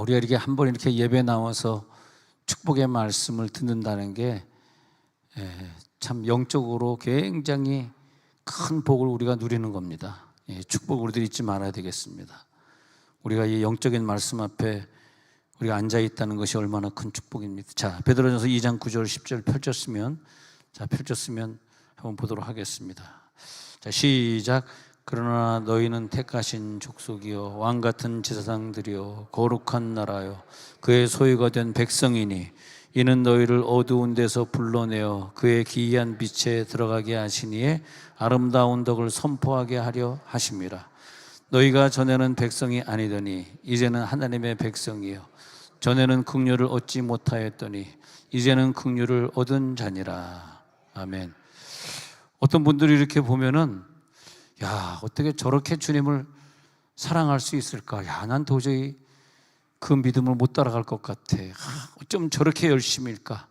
우리가 이렇게 한 번 이렇게 예배 나와서 축복의 말씀을 듣는다는 게 참 영적으로 굉장히 큰 복을 우리가 누리는 겁니다. 축복을 우리들이 잊지 말아야 되겠습니다. 우리가 이 영적인 말씀 앞에 우리가 앉아 있다는 것이 얼마나 큰 축복입니다. 자, 베드로전서 2장 9절 10절 펼쳤으면 한번 보도록 하겠습니다. 자, 시작. 그러나 너희는 택하신 족속이요 왕 같은 제사장들이요 거룩한 나라요 그의 소유가 된 백성이니 이는 너희를 어두운 데서 불러내어 그의 기이한 빛에 들어가게 하시니에 아름다운 덕을 선포하게 하려 하심이라. 너희가 전에는 백성이 아니더니 이제는 하나님의 백성이요 전에는 긍휼을 얻지 못하였더니 이제는 긍휼을 얻은 자니라. 아멘. 어떤 분들이 이렇게 보면은 어떻게 저렇게 주님을 사랑할 수 있을까? 난 도저히 그 믿음을 못 따라갈 것 같아. 어쩜 저렇게 열심일까?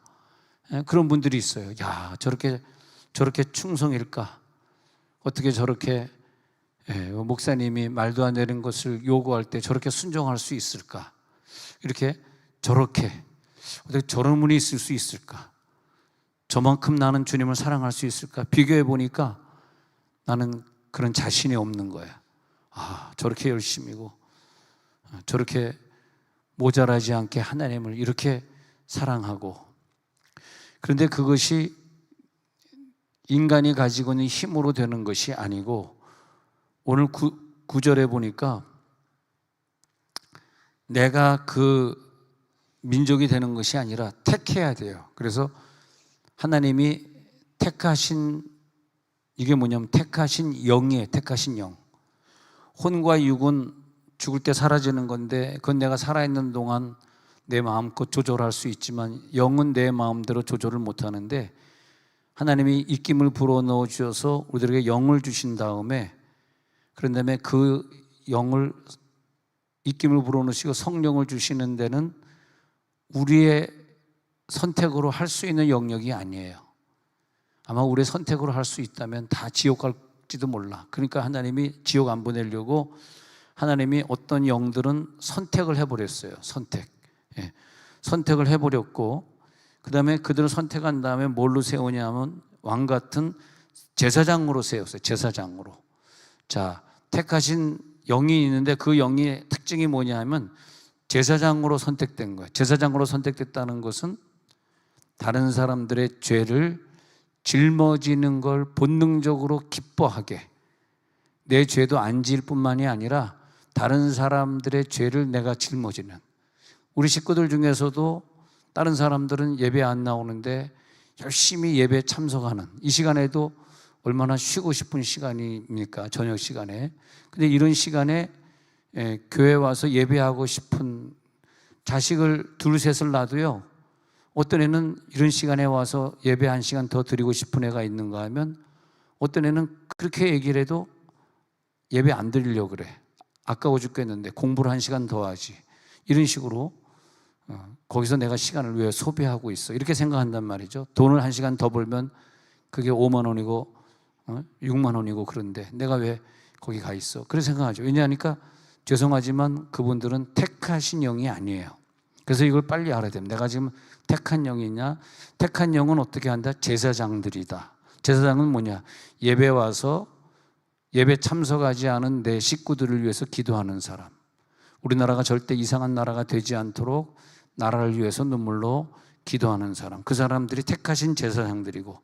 그런 분들이 있어요. 저렇게 충성일까? 어떻게 저렇게 목사님이 말도 안 되는 것을 요구할 때 저렇게 순종할 수 있을까? 저렇게 어떻게 저런 분이 있을 수 있을까? 저만큼 나는 주님을 사랑할 수 있을까? 비교해 보니까 나는 그런 자신이 없는 거야. 저렇게 열심이고 저렇게 모자라지 않게 하나님을 이렇게 사랑하고, 그런데 그것이 인간이 가지고 있는 힘으로 되는 것이 아니고 오늘 9절에 보니까 내가 그 민족이 되는 것이 아니라 택해야 돼요. 그래서 하나님이 택하신, 이게 뭐냐면 택하신 영이에요. 택하신 영. 혼과 육은 죽을 때 사라지는 건데 그건 내가 살아있는 동안 내 마음껏 조절할 수 있지만 영은 내 마음대로 조절을 못하는데 하나님이 입김을 불어넣어 주셔서 우리들에게 영을 주신 다음에, 그런 다음에 그 영을 입김을 불어넣으시고 성령을 주시는 데는 우리의 선택으로 할 수 있는 영역이 아니에요. 아마 우리의 선택으로 할 수 있다면 다 지옥 갈지도 몰라. 그러니까 하나님이 지옥 안 보내려고 하나님이 어떤 영들은 선택을 해버렸어요. 선택을 해버렸고, 그 다음에 그들을 선택한 다음에 뭘로 세우냐면 왕 같은 제사장으로 세웠어요. 제사장으로. 자, 택하신 영이 있는데 그 영의 특징이 뭐냐면 제사장으로 선택된 거예요. 제사장으로 선택됐다는 것은 다른 사람들의 죄를 짊어지는 걸 본능적으로 기뻐하게, 내 죄도 안 지을 뿐만이 아니라 다른 사람들의 죄를 내가 짊어지는, 우리 식구들 중에서도 다른 사람들은 예배 안 나오는데 열심히 예배 참석하는, 이 시간에도 얼마나 쉬고 싶은 시간입니까? 저녁 시간에. 근데 이런 시간에 교회 와서 예배하고 싶은, 자식을 둘 셋을 놔도요, 어떤 애는 이런 시간에 와서 예배 1시간 더 드리고 싶은 애가 있는가 하면 어떤 애는 그렇게 얘기를 해도 예배 안 드리려고 그래. 아까워 죽겠는데 공부를 1시간 더 하지. 이런 식으로 거기서 내가 시간을 왜 소비하고 있어? 이렇게 생각한단 말이죠. 돈을 1시간 더 벌면 그게 5만 원이고 6만 원이고 그런데 내가 왜 거기 가 있어? 그렇게 생각하죠. 왜냐하니까 죄송하지만 그분들은 택하신 영이 아니에요. 그래서 이걸 빨리 알아야 됩니다. 내가 지금 택한 영이냐? 택한 영은 어떻게 한다? 제사장들이다. 제사장은 뭐냐? 예배 와서 예배 참석하지 않은 내 식구들을 위해서 기도하는 사람. 우리나라가 절대 이상한 나라가 되지 않도록 나라를 위해서 눈물로 기도하는 사람. 그 사람들이 택하신 제사장들이고,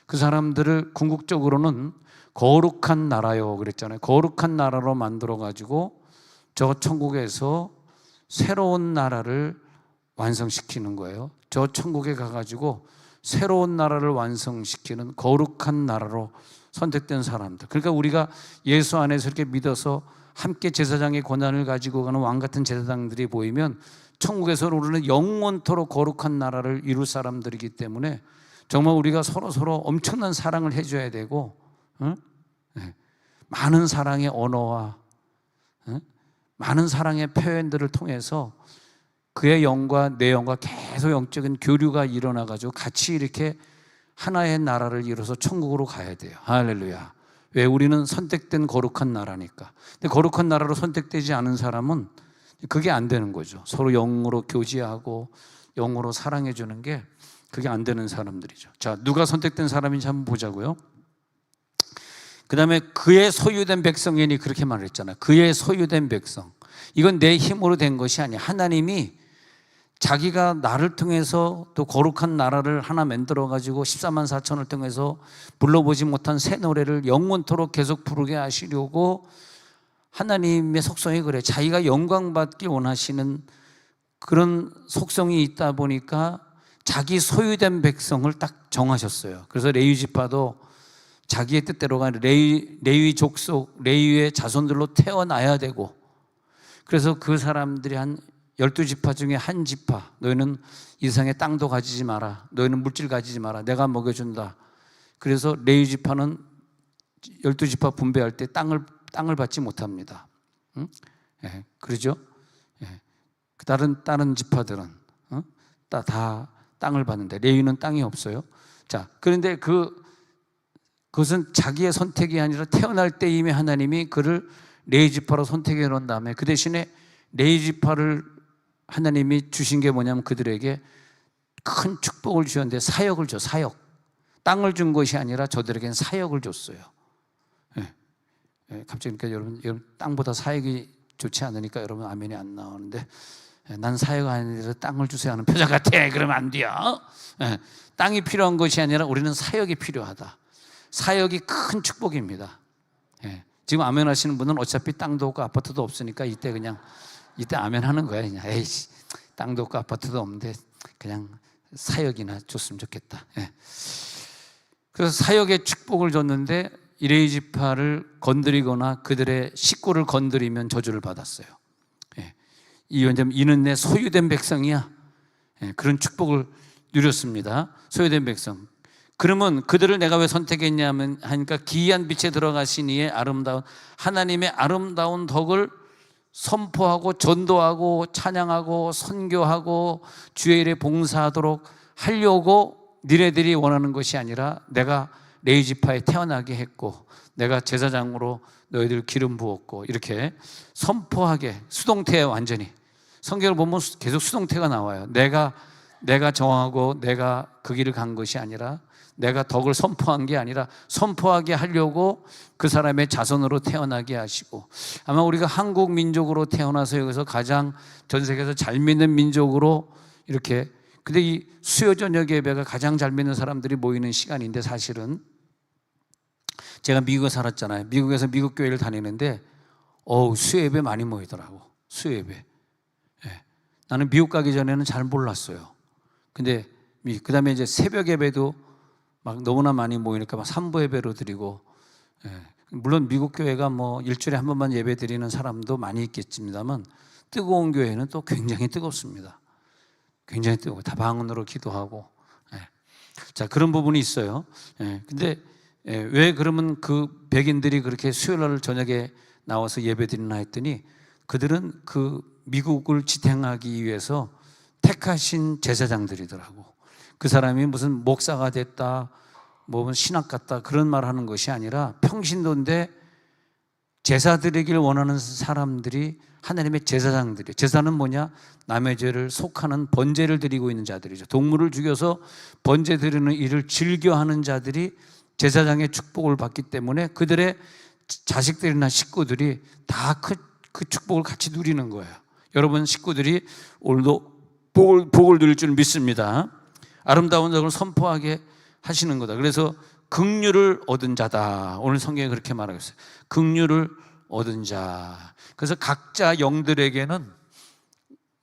그 사람들을 궁극적으로는 거룩한 나라요 그랬잖아요. 거룩한 나라로 만들어가지고 저 천국에서 새로운 나라를 완성시키는 거예요. 저 천국에 가가지고 새로운 나라를 완성시키는 거룩한 나라로 선택된 사람들. 그러니까 우리가 예수 안에서 이렇게 믿어서 함께 제사장의 권한을 가지고 가는 왕 같은 제사장들이 보이면 천국에서 우리는 영원토록 거룩한 나라를 이룰 사람들이기 때문에 정말 우리가 서로 엄청난 사랑을 해줘야 되고, 많은 사랑의 언어와 많은 사랑의 표현들을 통해서 그의 영과 내 영과 계속 영적인 교류가 일어나가지고 같이 이렇게 하나의 나라를 이뤄서 천국으로 가야 돼요. 할렐루야. 왜? 우리는 선택된 거룩한 나라니까. 근데 거룩한 나라로 선택되지 않은 사람은 그게 안 되는 거죠. 서로 영으로 교제하고 영으로 사랑해 주는 게 그게 안 되는 사람들이죠. 자, 누가 선택된 사람인지 한번 보자고요. 그 다음에 그의 소유된 백성이니 그렇게 말했잖아요. 그의 소유된 백성. 이건 내 힘으로 된 것이 아니야. 하나님이 자기가 나를 통해서 또 거룩한 나라를 하나 만들어 가지고 14만 4천을 통해서 불러보지 못한 새 노래를 영원토록 계속 부르게 하시려고 하나님의 속성이 그래. 자기가 영광 받기 원하시는 그런 속성이 있다 보니까 자기 소유된 백성을 딱 정하셨어요. 그래서 레위 지파도 자기의 뜻대로 가 레위 족속, 레위의 자손들로 태어나야 되고, 그래서 그 사람들이 한 12지파 중에 한 지파, 너희는 이상의 땅도 가지지 마라, 너희는 물질 가지지 마라, 내가 먹여준다. 그래서 레위 지파는 12지파 분배할 때 땅을 받지 못합니다. 응? 예, 그러죠? 예. 다른 지파들은 다 땅을 받는데 레위는 땅이 없어요. 자, 그런데 그것은 자기의 선택이 아니라 태어날 때 이미 하나님이 그를 레위 지파로 선택해 놓은 다음에 그 대신에 레위 지파를 하나님이 주신 게 뭐냐면 그들에게 큰 축복을 주셨는데 사역을 줘. 사역. 땅을 준 것이 아니라 저들에게는 사역을 줬어요. 예. 예, 갑자기 그러니까 여러분 땅보다 사역이 좋지 않으니까 여러분 아멘이 안 나오는데, 난 사역 아니라 땅을 주세요 하는 표정 같아. 그러면 안 돼요. 예, 땅이 필요한 것이 아니라 우리는 사역이 필요하다. 사역이 큰 축복입니다. 예, 지금 아멘 하시는 분은 어차피 땅도 없고 아파트도 없으니까 이때 아멘 하는 거야. 그냥 에이씨, 땅도 없고 아파트도 없는데 그냥 사역이나 줬으면 좋겠다. 예. 그래서 사역의 축복을 줬는데 레위 지파를 건드리거나 그들의 식구를 건드리면 저주를 받았어요. 예. 이는 내 소유된 백성이야. 예. 그런 축복을 누렸습니다. 소유된 백성. 그러면 그들을 내가 왜 선택했냐면 하니까 기이한 빛에 들어가신 이의 아름다운 하나님의 아름다운 덕을 선포하고 전도하고 찬양하고 선교하고 주의 일에 봉사하도록 하려고 니네들이 원하는 것이 아니라 내가 레위 지파에 태어나게 했고 내가 제사장으로 너희들 기름 부었고 이렇게 선포하게 수동태에 완전히 성경을 보면 계속 수동태가 나와요. 내가 정하고 내가 그 길을 간 것이 아니라 내가 덕을 선포한 게 아니라 선포하게 하려고 그 사람의 자손으로 태어나게 하시고, 아마 우리가 한국 민족으로 태어나서 여기서 가장 전 세계에서 잘 믿는 민족으로 이렇게, 근데 이 수요 저녁 예배가 가장 잘 믿는 사람들이 모이는 시간인데 사실은 제가 미국에 살았잖아요. 미국에서 미국 교회를 다니는데 수요 예배 많이 모이더라고. 수요 예배. 예. 나는 미국 가기 전에는 잘 몰랐어요. 근데 그 다음에 이제 새벽 예배도 막 너무나 많이 모이니까 막 3부 예배로 드리고, 예. 물론 미국 교회가 뭐 일주일에 한 번만 예배 드리는 사람도 많이 있겠습니다만 뜨거운 교회는 또 굉장히 뜨겁습니다. 굉장히 뜨거워. 다방으로 기도하고. 예. 자, 그런 부분이 있어요. 예. 근데 왜 그러면 그 백인들이 그렇게 수요일 저녁에 나와서 예배 드리나 했더니 그들은 그 미국을 지탱하기 위해서 택하신 제사장들이더라고. 그 사람이 무슨 목사가 됐다, 뭐 신학 같다 그런 말 하는 것이 아니라 평신도인데 제사 드리길 원하는 사람들이 하나님의 제사장들이에요. 제사는 뭐냐? 남의 죄를 속하는 번제를 드리고 있는 자들이죠. 동물을 죽여서 번제 드리는 일을 즐겨하는 자들이 제사장의 축복을 받기 때문에 그들의 자식들이나 식구들이 다 그 축복을 같이 누리는 거예요. 여러분 식구들이 오늘도 복을 누릴 줄 믿습니다. 아름다운 덕을 선포하게 하시는 거다. 그래서 긍휼을 얻은 자다. 오늘 성경에 그렇게 말하고 있어요. 긍휼을 얻은 자. 그래서 각자 영들에게는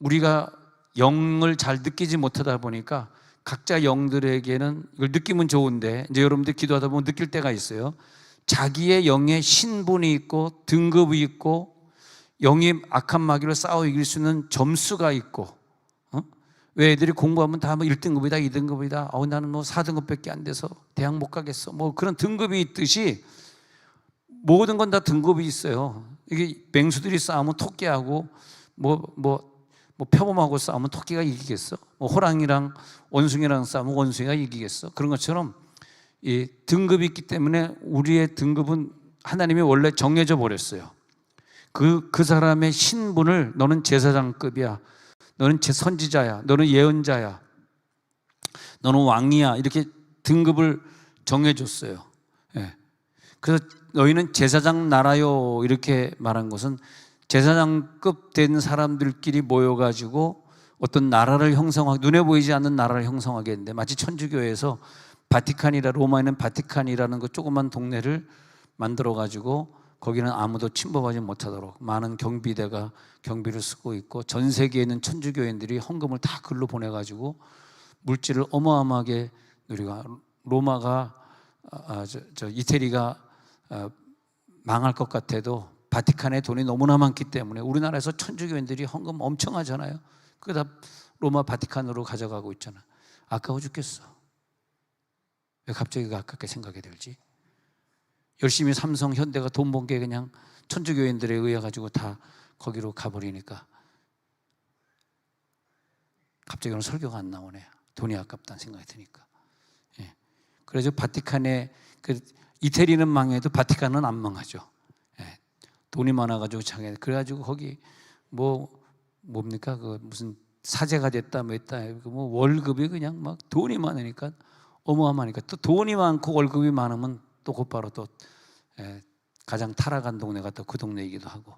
우리가 영을 잘 느끼지 못하다 보니까 각자 영들에게는 이걸 느끼면 좋은데 이제 여러분들 기도하다 보면 느낄 때가 있어요. 자기의 영의 신분이 있고 등급이 있고 영이 악한 마귀로 싸워 이길 수 있는 점수가 있고, 왜 애들이 공부하면 다 뭐 1등급이다 2등급이다 나는 뭐 4등급밖에 안 돼서 대학 못 가겠어 뭐 그런 등급이 있듯이 모든 건 다 등급이 있어요. 이게 맹수들이 싸우면 토끼하고 뭐 표범하고 싸우면 토끼가 이기겠어? 뭐 호랑이랑 원숭이랑 싸우면 원숭이가 이기겠어? 그런 것처럼 이 등급이 있기 때문에 우리의 등급은 하나님이 원래 정해져 버렸어요. 그 사람의 신분을 너는 제사장급이야, 너는 선지자야, 너는 예언자야, 너는 왕이야, 이렇게 등급을 정해줬어요. 예. 그래서 너희는 제사장 나라요, 이렇게 말한 것은 제사장급 된 사람들끼리 모여가지고 어떤 나라를 형성하고, 눈에 보이지 않는 나라를 형성하게 했는데, 마치 천주교에서 로마에는 바티칸이라는 그 조그만 동네를 만들어가지고 거기는 아무도 침범하지 못하도록 많은 경비대가 경비를 쓰고 있고, 전 세계에 있는 천주교인들이 헌금을 다 글로 보내가지고 물질을 어마어마하게 누리고, 로마가 이태리가 망할 것 같아도 바티칸에 돈이 너무나 많기 때문에 우리나라에서 천주교인들이 헌금 엄청 하잖아요. 그게 다 로마 바티칸으로 가져가고 있잖아. 아까워 죽겠어. 왜 갑자기 아깝게 생각이 들지? 열심히 삼성, 현대가 돈 번 게 그냥 천주교인들에 의해 가지고 다 거기로 가버리니까 갑자기 오늘 설교가 안 나오네. 돈이 아깝다는 생각이 드니까. 예. 그래서 바티칸에 이태리는 망해도 바티칸은 안 망하죠. 예. 돈이 많아가지고 장애. 그래가지고 거기 뭡니까 그 무슨 사제가 됐다 뭐 했다. 뭐 월급이 그냥 막 돈이 많으니까 어마어마하니까, 또 돈이 많고 월급이 많으면 또 곧바로 또 가장 타락한 동네가 또 그 동네이기도 하고.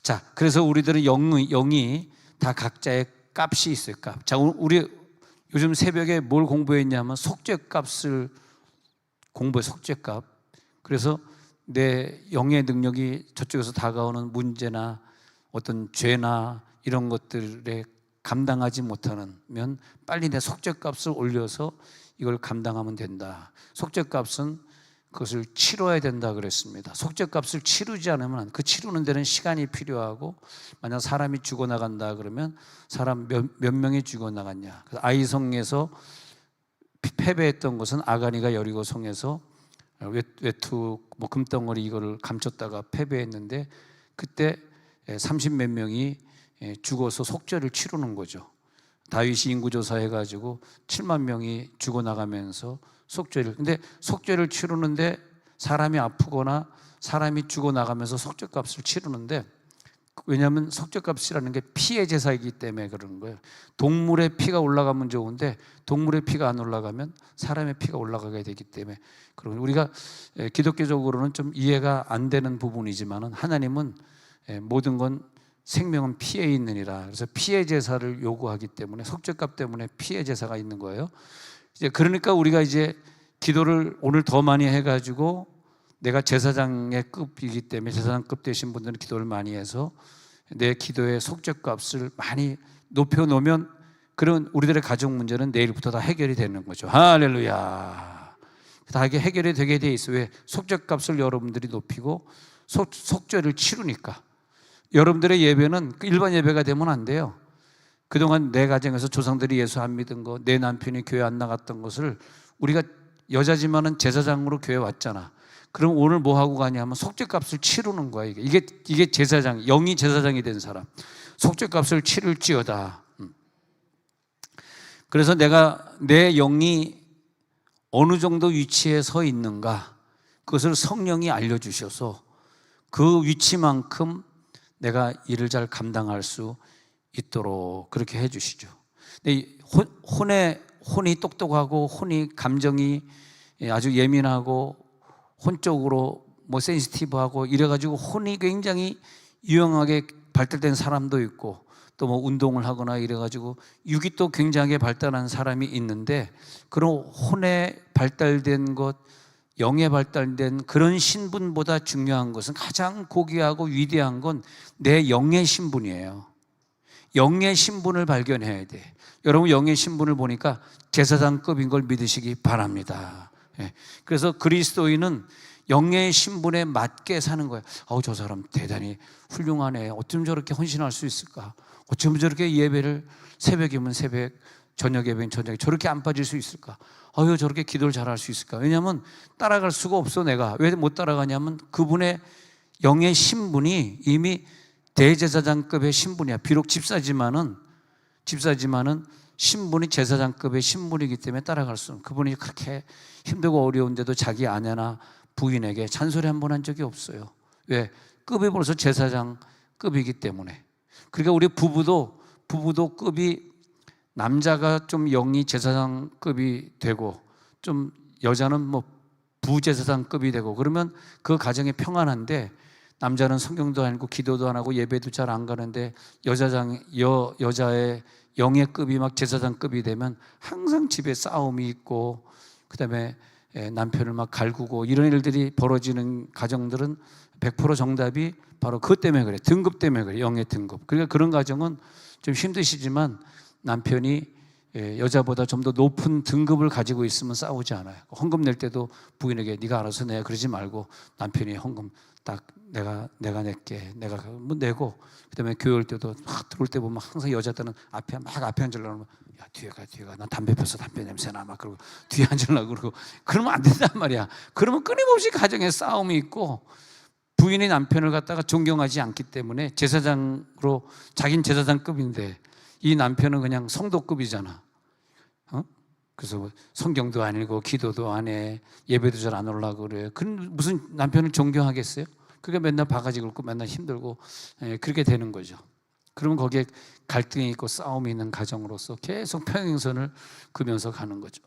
자, 그래서 우리들은 영이 다 각자의 값이 있어요. 값. 자, 우리 요즘 새벽에 뭘 공부했냐면 속죄값을 공부해. 속죄값. 그래서 내 영의 능력이 저쪽에서 다가오는 문제나 어떤 죄나 이런 것들에 감당하지 못하면 빨리 내 속죄값을 올려서 이걸 감당하면 된다. 속죄값은 그것을 치러야 된다 그랬습니다. 속죄값을 치르지 않으면 그 치르는 데는 시간이 필요하고, 만약 사람이 죽어나간다 그러면 사람 몇 명이 죽어나갔냐. 아이성에서 패배했던 것은 아가니가 여리고성에서 외투 금덩어리 이거를 감췄다가 패배했는데, 그때 30몇 명이 죽어서 속죄를 치르는 거죠. 다윗이 인구조사 해가지고 7만 명이 죽어나가면서 속죄를. 근데 속죄를 치르는데 사람이 아프거나 사람이 죽어나가면서 속죄값을 치르는데, 왜냐하면 속죄값이라는 게 피의 제사이기 때문에 그러는 거예요. 동물의 피가 올라가면 좋은데 동물의 피가 안 올라가면 사람의 피가 올라가게 되기 때문에. 그러면 우리가 기독교적으로는 좀 이해가 안 되는 부분이지만은, 하나님은 모든 건 생명은 피에 있느니라. 그래서 피의 제사를 요구하기 때문에 속죄값 때문에 피의 제사가 있는 거예요. 이제 그러니까 우리가 이제 기도를 오늘 더 많이 해가지고, 내가 제사장의 급이기 때문에 제사장급 되신 분들은 기도를 많이 해서 내 기도의 속죄값을 많이 높여놓으면, 그런 우리들의 가족 문제는 내일부터 다 해결이 되는 거죠. 할렐루야. 다 이게 해결이 되게 돼 있어요. 왜? 속죄값을 여러분들이 높이고 속죄를 치르니까. 여러분들의 예배는 일반 예배가 되면 안 돼요. 그동안 내 가정에서 조상들이 예수 안 믿은 거, 내 남편이 교회 안 나갔던 것을, 우리가 여자지만은 제사장으로 교회 왔잖아. 그럼 오늘 뭐 하고 가냐면 속죄값을 치르는 거야. 이게 제사장, 영이 제사장이 된 사람. 속죄값을 치를지어다. 그래서 내 영이 어느 정도 위치에 서 있는가, 그것을 성령이 알려주셔서 그 위치만큼 내가 일을 잘 감당할 수 있도록 그렇게 해주시죠. 혼이 똑똑하고 혼이 감정이 아주 예민하고 혼적으로 센시티브하고 이래가지고 혼이 굉장히 유용하게 발달된 사람도 있고, 또 운동을 하거나 이래가지고 육이 또 굉장히 발달한 사람이 있는데, 그런 혼에 발달된 것, 영에 발달된 그런 신분보다 중요한 것은, 가장 고귀하고 위대한 건 내 영의 신분이에요. 영의 신분을 발견해야 돼. 여러분, 영의 신분을 보니까 제사장급인 걸 믿으시기 바랍니다. 그래서 그리스도인은 영의 신분에 맞게 사는 거예요. 저 사람 대단히 훌륭하네. 어쩜 저렇게 헌신할 수 있을까? 어쩜 저렇게 예배를 새벽이면 새벽, 저녁 예배는 저녁에 저렇게 안 빠질 수 있을까? 저렇게 기도를 잘할 수 있을까? 왜냐하면 따라갈 수가 없어. 내가 왜 못 따라가냐면, 그분의 영의 신분이 이미 대제사장급의 신분이야. 비록 집사지만은 신분이 제사장급의 신분이기 때문에 따라갈 수 없는. 그분이 그렇게 힘들고 어려운데도 자기 아내나 부인에게 잔소리 한 번 한 적이 없어요. 왜? 급이 벌써 제사장급이기 때문에. 그러니까 우리 부부도 급이, 남자가 좀 영이 제사장급이 되고 좀 여자는 뭐 부제사장급이 되고 그러면 그 가정이 평안한데, 남자는 성경도 안 읽고 기도도 안 하고 예배도 잘 안 가는데 여자의 영의 급이 막 제사장급이 되면 항상 집에 싸움이 있고, 그다음에 남편을 막 갈구고 이런 일들이 벌어지는 가정들은 100% 정답이 바로 그것 때문에 그래. 등급 때문에 그래. 영의 등급. 그러니까 그런 가정은 좀 힘드시지만 남편이 여자보다 좀 더 높은 등급을 가지고 있으면 싸우지 않아요. 헌금 낼 때도 부인에게 네가 알아서 내, 그러지 말고 남편이 헌금 딱 내가 낼게, 내가 뭐 내고, 그다음에 교회 올 때도 막 들어올 때 보면 항상 여자들은 앞에 앉으려고 하면 야 뒤에 가 난 담배 폈어, 담배 냄새 나 막 그러고 뒤에 앉으려고 그러고, 그러면 안 된단 말이야. 그러면 끊임없이 가정에 싸움이 있고, 부인이 남편을 갖다가 존경하지 않기 때문에 제사장으로, 자긴 제사장급인데 이 남편은 그냥 성도급이잖아. 그래서 성경도 안 읽고 기도도 안 해, 예배도 잘 안 오려고 그래. 그럼 무슨 남편을 존경하겠어요? 그게 맨날 바가지 긁고 맨날 힘들고 그렇게 되는 거죠. 그러면 거기에 갈등이 있고 싸움이 있는 가정으로서 계속 평행선을 그면서 가는 거죠.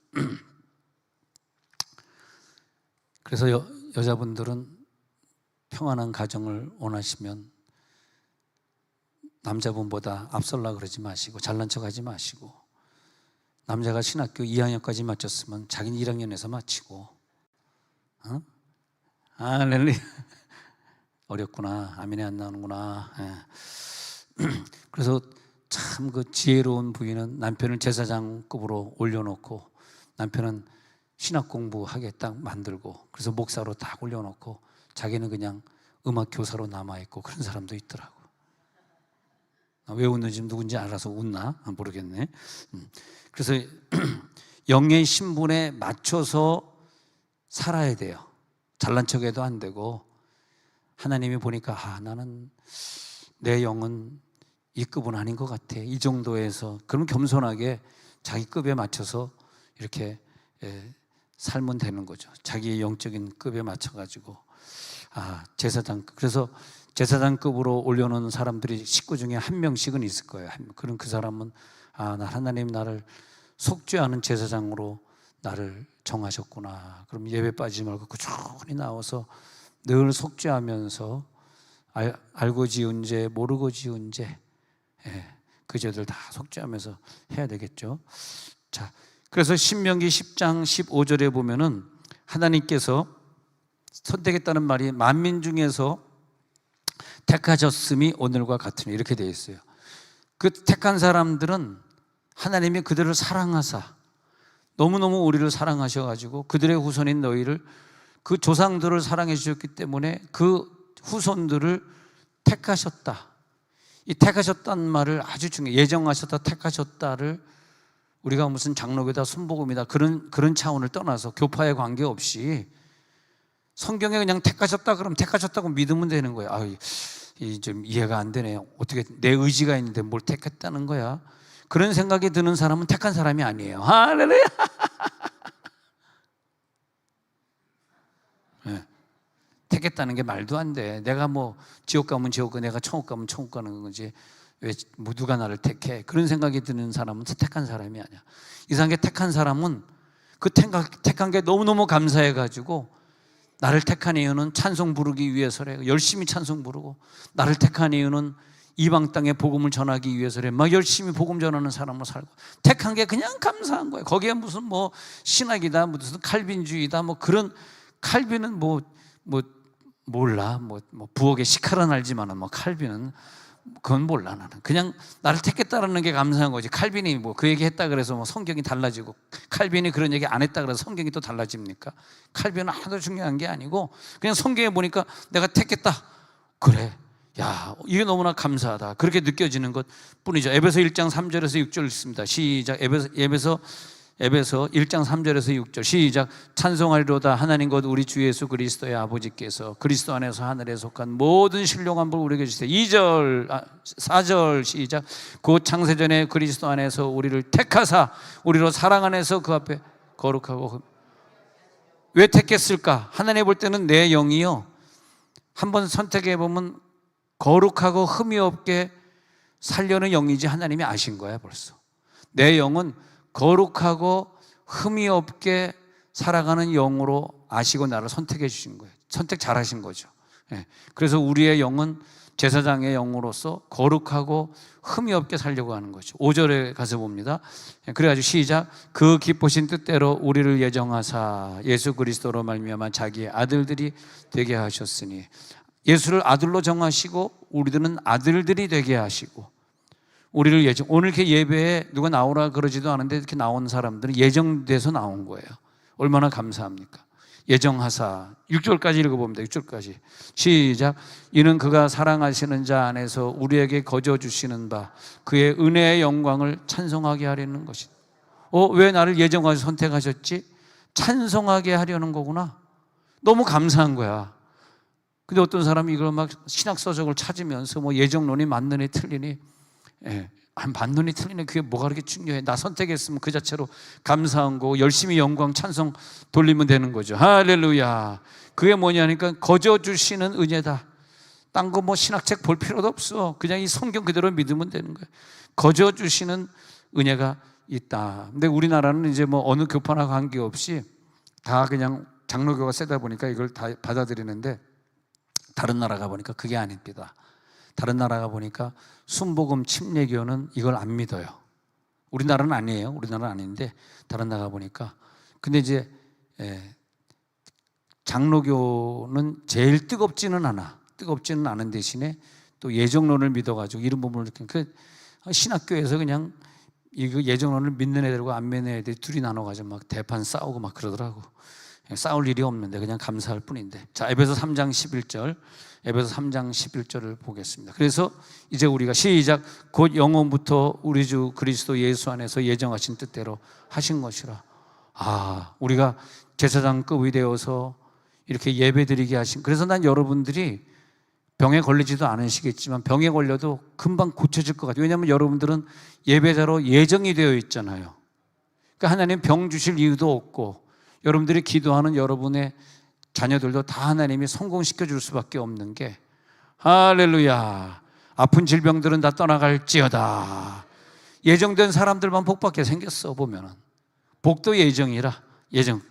그래서 여자분들은 평안한 가정을 원하시면 남자분보다 앞설라 그러지 마시고 잘난 척하지 마시고, 남자가 신학교 2학년까지 마쳤으면 자기는 1학년에서 마치고, 할렐루야. 어렵구나. 아멘이 안 나오는구나. 그래서 참 그 지혜로운 부인은 남편을 제사장급으로 올려놓고, 남편은 신학 공부하게 딱 만들고, 그래서 목사로 딱 올려놓고 자기는 그냥 음악 교사로 남아있고, 그런 사람도 있더라고. 왜 웃는지 누군지 알아서 웃나? 모르겠네. 그래서 영의 신분에 맞춰서 살아야 돼요. 잘난 척해도 안 되고, 하나님이 보니까 나는 내 영은 이 급은 아닌 것 같아, 이 정도에서, 그럼 겸손하게 자기 급에 맞춰서 이렇게 살면 되는 거죠. 자기의 영적인 급에 맞춰가지고. 제사장급. 그래서 제사장급으로 올려놓은 사람들이 식구 중에 한 명씩은 있을 거예요. 그럼 그 사람은 하나님 나를 속죄하는 제사장으로 나를 정하셨구나. 그럼 예배 빠지지 말고 꾸준히 나와서 늘 속죄하면서 알고 지은 죄, 모르고 지은 죄, 그 죄들 다 속죄하면서 해야 되겠죠. 자, 그래서 신명기 10장 15절에 보면은 하나님께서 선택했다는 말이 만민 중에서 택하셨음이 오늘과 같으니, 이렇게 되어 있어요. 그 택한 사람들은 하나님이 그들을 사랑하사, 너무너무 우리를 사랑하셔가지고 그들의 후손인 너희를, 그 조상들을 사랑해 주셨기 때문에 그 후손들을 택하셨다. 이 택하셨다는 말을 아주 중요해. 예정하셨다, 택하셨다를 우리가 무슨 장로교다, 순복음이다 그런 차원을 떠나서 교파에 관계없이 성경에 그냥 택하셨다 그러면 택하셨다고 믿으면 되는 거야. 좀 이해가 안 되네요. 어떻게 내 의지가 있는데 뭘 택했다는 거야? 그런 생각이 드는 사람은 택한 사람이 아니에요. 할렐루야. 택했다는 게 말도 안 돼. 내가 뭐 지옥 가면 지옥 가고 내가 천국 가면 천국 가는 거지, 왜 누가 나를 택해? 그런 생각이 드는 사람은 택한 사람이 아니야. 이상하게 택한 사람은 그 택한 게 너무너무 감사해가지고, 나를 택한 이유는 찬송 부르기 위해서래. 열심히 찬송 부르고, 나를 택한 이유는 이방 땅에 복음을 전하기 위해서래. 막 열심히 복음 전하는 사람으로 살고, 택한 게 그냥 감사한 거예요. 거기에 무슨 뭐 신학이다, 무슨 칼빈주의다, 뭐 그런, 칼빈은 몰라. 부엌에 시카란 알지만은 칼빈은 그건 몰라. 나는 그냥 나를 택했다라는 게 감사한 거지. 칼빈이 그 얘기 했다 그래서 성경이 달라지고, 칼빈이 그런 얘기 안 했다 그래서 성경이 또 달라집니까? 칼빈은 하나도 중요한 게 아니고, 그냥 성경에 보니까 내가 택했다, 그래, 야 이게 너무나 감사하다, 그렇게 느껴지는 것 뿐이죠. 에베소 1장 3절에서 6절 있습니다. 시작. 에베소 1장 3절에서 6절 시작. 찬송하리로다 하나님 곧 우리 주 예수 그리스도의 아버지께서 그리스도 안에서 하늘에 속한 모든 신령한 볼 우리에게 주시되, 4절 시작. 곧 창세전에 그리스도 안에서 우리를 택하사 우리로 사랑 안에서 그 앞에 거룩하고. 왜 택했을까? 하나님 볼 때는 내 영이요, 한번 선택해 보면 거룩하고 흠이 없게 살려는 영이지 하나님이 아신 거야 벌써. 내 영은 거룩하고 흠이 없게 살아가는 영으로 아시고 나를 선택해 주신 거예요. 선택 잘하신 거죠. 그래서 우리의 영은 제사장의 영으로서 거룩하고 흠이 없게 살려고 하는 거죠. 5절에 가서 봅니다. 그래가지고 시작. 그 기쁘신 뜻대로 우리를 예정하사 예수 그리스도로 말미암아 자기의 아들들이 되게 하셨으니, 예수를 아들로 정하시고 우리들은 아들들이 되게 하시고 우리를 예정. 오늘 이렇게 예배에 누가 나오라 그러지도 않은데 이렇게 나온 사람들은 예정돼서 나온 거예요. 얼마나 감사합니까? 예정하사. 6절까지 읽어봅니다. 6절까지 시작. 이는 그가 사랑하시는 자 안에서 우리에게 거저 주시는 바 그의 은혜의 영광을 찬송하게 하려는 것이다. 왜 나를 예정하셔서 선택하셨지? 찬송하게 하려는 거구나. 너무 감사한 거야. 근데 어떤 사람이 이걸 막 신학서적을 찾으면서 뭐 예정론이 맞느니 틀리니, 맞느니 틀리니 그게 뭐가 그렇게 중요해. 나 선택했으면 그 자체로 감사한 거고 열심히 영광 찬송 돌리면 되는 거죠. 할렐루야. 그게 뭐냐니까 거저 주시는 은혜다. 딴 거 뭐 신학책 볼 필요도 없어. 그냥 이 성경 그대로 믿으면 되는 거야. 거저 주시는 은혜가 있다. 근데 우리나라는 이제 뭐 어느 교파나 관계없이 다 그냥 장로교가 세다 보니까 이걸 다 받아들이는데, 다른 나라 가 보니까 그게 아닙니다. 다른 나라 가 보니까 순복음 침례교는 이걸 안 믿어요. 우리나라는 아니에요. 우리나라는 아닌데 다른 나라 가 보니까. 근데 이제 장로교는 제일 뜨겁지는 않아. 뜨겁지는 않은 대신에 또 예정론을 믿어가지고 이런 부분을 그 신학교에서 그냥 이 예정론을 믿는 애들과 안 믿는 애들이 둘이 나눠가지고 막 대판 싸우고 막 그러더라고. 싸울 일이 없는데 그냥 감사할 뿐인데. 자, 에베소 3장 11절, 에베소 3장 11절을 보겠습니다. 그래서 이제 우리가 시작. 곧 영원부터 우리 주 그리스도 예수 안에서 예정하신 뜻대로 하신 것이라. 우리가 제사장급이 되어서 이렇게 예배드리게 하신. 그래서 난 여러분들이 병에 걸리지도 않으시겠지만 병에 걸려도 금방 고쳐질 것 같아요. 왜냐하면 여러분들은 예배자로 예정이 되어 있잖아요. 그러니까 하나님 병 주실 이유도 없고, 여러분들이 기도하는 여러분의 자녀들도 다 하나님이 성공시켜 줄 수밖에 없는 게, 할렐루야, 아픈 질병들은 다 떠나갈지어다. 예정된 사람들만 복받게 생겼어. 보면은 복도 예정이라. 예정.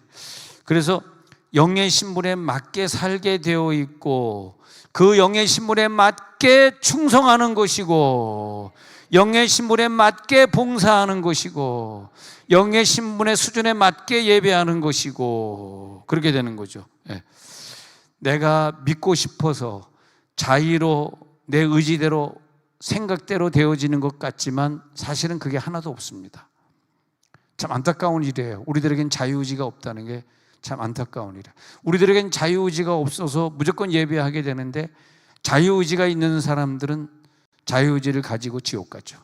그래서 영의 신분에 맞게 살게 되어 있고, 그 영의 신분에 맞게 충성하는 것이고, 영의 신분에 맞게 봉사하는 것이고, 영의 신분의 수준에 맞게 예배하는 것이고, 그렇게 되는 거죠. 내가 믿고 싶어서 자의로 내 의지대로 생각대로 되어지는 것 같지만 사실은 그게 하나도 없습니다. 참 안타까운 일이에요. 우리들에겐 자유의지가 없다는 게 참 안타까운 일이에요. 우리들에겐 자유의지가 없어서 무조건 예배하게 되는데, 자유의지가 있는 사람들은 자유의지를 가지고 지옥 가죠.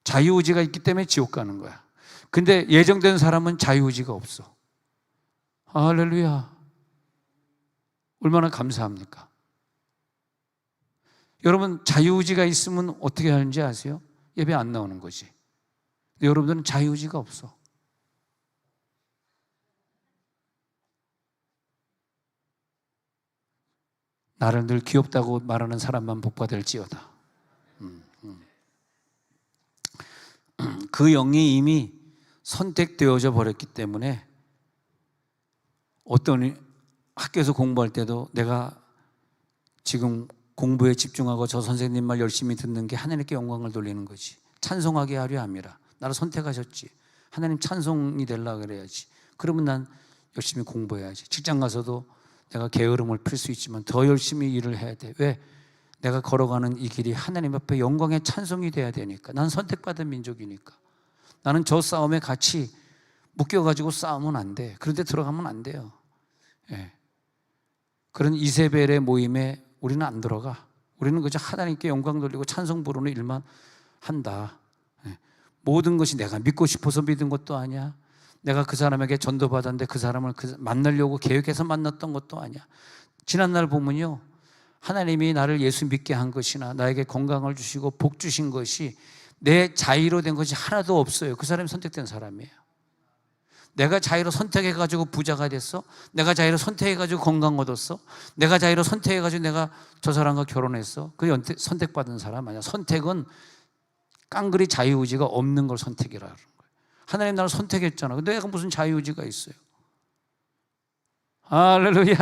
자유의지가 있기 때문에 지옥 가는 거야. 근데 예정된 사람은 자유의지가 없어. 할렐루야. 얼마나 감사합니까? 여러분, 자유의지가 있으면 어떻게 하는지 아세요? 예배 안 나오는 거지. 근데 여러분들은 자유의지가 없어. 나를 늘 귀엽다고 말하는 사람만 복받을지어다. 그 영이 이미 선택되어져 버렸기 때문에 어떤 학교에서 공부할 때도 내가 지금 공부에 집중하고 저 선생님 말 열심히 듣는 게 하나님께 영광을 돌리는 거지. 찬송하게 하려 함이라. 나를 선택하셨지. 하나님 찬송이 되려고 그래야지. 그러면 난 열심히 공부해야지. 직장 가서도 내가 게으름을 필 수 있지만 더 열심히 일을 해야 돼. 왜? 내가 걸어가는 이 길이 하나님 앞에 영광의 찬송이 돼야 되니까. 난 선택받은 민족이니까. 나는 저 싸움에 같이 묶여가지고 싸우면 안 돼. 그런데 들어가면 안 돼요. 그런 이세벨의 모임에 우리는 안 들어가. 우리는 그저 하나님께 영광 돌리고 찬송 부르는 일만 한다. 모든 것이 내가 믿고 싶어서 믿은 것도 아니야. 내가 그 사람에게 전도받았는데 그 사람을 만나려고 계획해서 만났던 것도 아니야. 지난날 보면요, 하나님이 나를 예수 믿게 한 것이나 나에게 건강을 주시고 복 주신 것이 내 자의로 된 것이 하나도 없어요. 그 사람이 선택된 사람이에요. 내가 자유로 선택해가지고 부자가 됐어? 내가 자유로 선택해가지고 건강 얻었어? 내가 자유로 선택해가지고 내가 저 사람과 결혼했어? 그 선택받은 사람 아니야. 선택은 깡그리 자유의지가 없는 걸 선택이라 그러는 거예요. 하나님 나를 선택했잖아. 근데 내가 무슨 자유의지가 있어요? 할렐루야.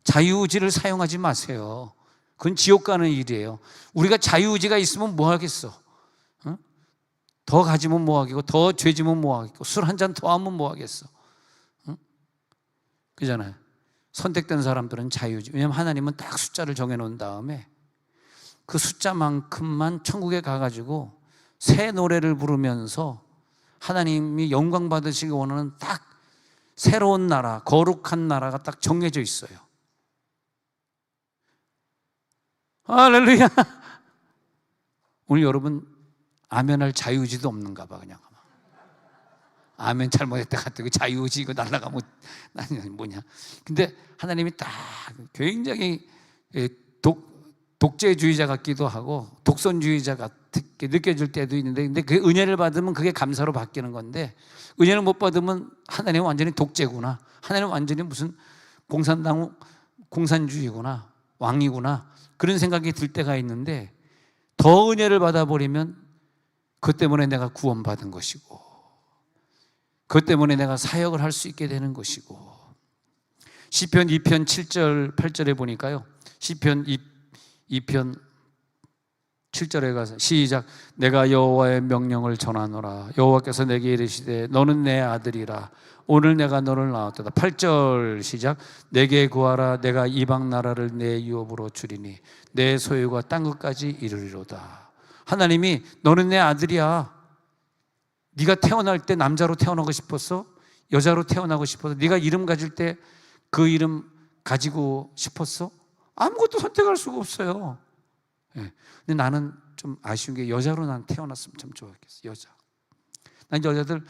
자유의지를 사용하지 마세요. 그건 지옥 가는 일이에요. 우리가 자유의지가 있으면 뭐 하겠어? 더 가지면 뭐 하겠고, 더 죄지면 뭐 하겠고, 술 한 잔 더 하면 뭐 하겠어? 그잖아요. 선택된 사람들은 자유지. 왜냐하면 하나님은 딱 숫자를 정해놓은 다음에 그 숫자만큼만 천국에 가가지고 새 노래를 부르면서 하나님이 영광 받으시기 원하는 딱 새로운 나라, 거룩한 나라가 딱 정해져 있어요. 할렐루야. 오늘 여러분 아멘할 자유의지도 없는가 봐. 그냥 아멘 잘못했다 갔다 자유의지 이거 날라가면 나는 뭐냐. 근데 하나님이 딱 굉장히 독재주의자 같기도 하고 독선주의자 같게 느껴질 때도 있는데, 근데 그 은혜를 받으면 그게 감사로 바뀌는 건데, 은혜를 못 받으면 하나님은 완전히 독재구나, 하나님은 완전히 무슨 공산주의구나, 왕이구나, 그런 생각이 들 때가 있는데, 더 은혜를 받아버리면 그 때문에 내가 구원받은 것이고, 그 때문에 내가 사역을 할 수 있게 되는 것이고. 시편 2편 7절 8절에 보니까요, 시편 2편 7절에 가서 시작. 내가 여호와의 명령을 전하노라. 여호와께서 내게 이르시되 너는 내 아들이라. 오늘 내가 너를 낳았도다. 8절 시작. 내게 구하라. 내가 이방 나라를 내 유업으로 주리니 내 소유가 땅끝까지 이르리로다. 하나님이 너는 내 아들이야. 네가 태어날 때 남자로 태어나고 싶었어? 여자로 태어나고 싶었어? 네가 이름 가질 때 그 이름 가지고 싶었어? 아무것도 선택할 수가 없어요. 네. 근데 나는 좀 아쉬운 게 여자로 난 태어났으면 참 좋았겠어. 여자. 난 여자들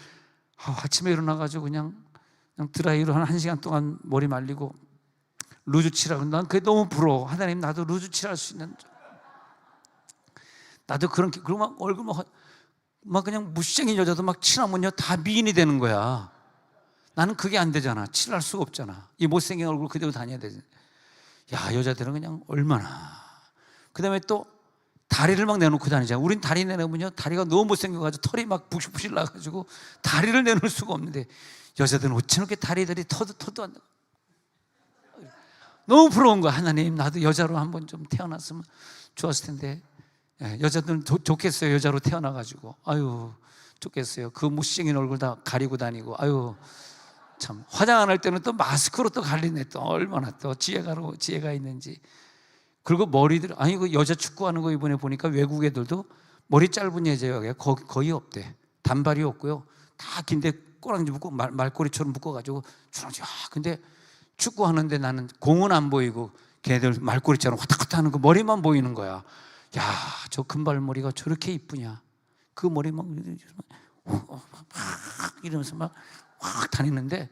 아침에 일어나가지고 그냥 드라이로 한 1시간 동안 머리 말리고 루즈 칠하고, 난 그게 너무 부러워. 하나님 나도 루즈 칠할 수 있는, 나도 그리고 막 얼굴 막 그냥 무시생긴 여자도 막 칠하면요 다 미인이 되는 거야. 나는 그게 안 되잖아. 칠할 수가 없잖아. 이 못생긴 얼굴 그대로 다녀야 되지. 야, 여자들은 그냥 얼마나. 그 다음에 또 다리를 막 내놓고 다니잖아. 우린 다리 내놓으면요 다리가 너무 못생겨가지고 털이 막 부실부실 나가지고 다리를 내놓을 수가 없는데, 여자들은 어찌저렇게 다리들이 터도 안 나고. 너무 부러운 거야. 하나님 나도 여자로 한번 좀 태어났으면 좋았을 텐데. 여자들은 좋겠어요. 여자로 태어나가지고. 아유 좋겠어요. 그 못생긴 얼굴 다 가리고 다니고. 아유 참, 화장 안 할 때는 또 마스크로 또 가리네. 또 얼마나 또 지혜가 있는지. 그리고 머리들, 아니 그 여자 축구하는 거 이번에 보니까 외국 애들도 머리 짧은 여자가 거의 없대. 단발이 없고요, 다 긴데 꼬랑지 묶고 말꼬리처럼 묶어가지고 주렁주렁. 근데 축구하는데 나는 공은 안 보이고 걔들 말꼬리처럼 화딱화딱 하는 그 머리만 보이는 거야. 야, 저 금발머리가 저렇게 이쁘냐. 그 머리 막 이러면서 막 확 다니는데,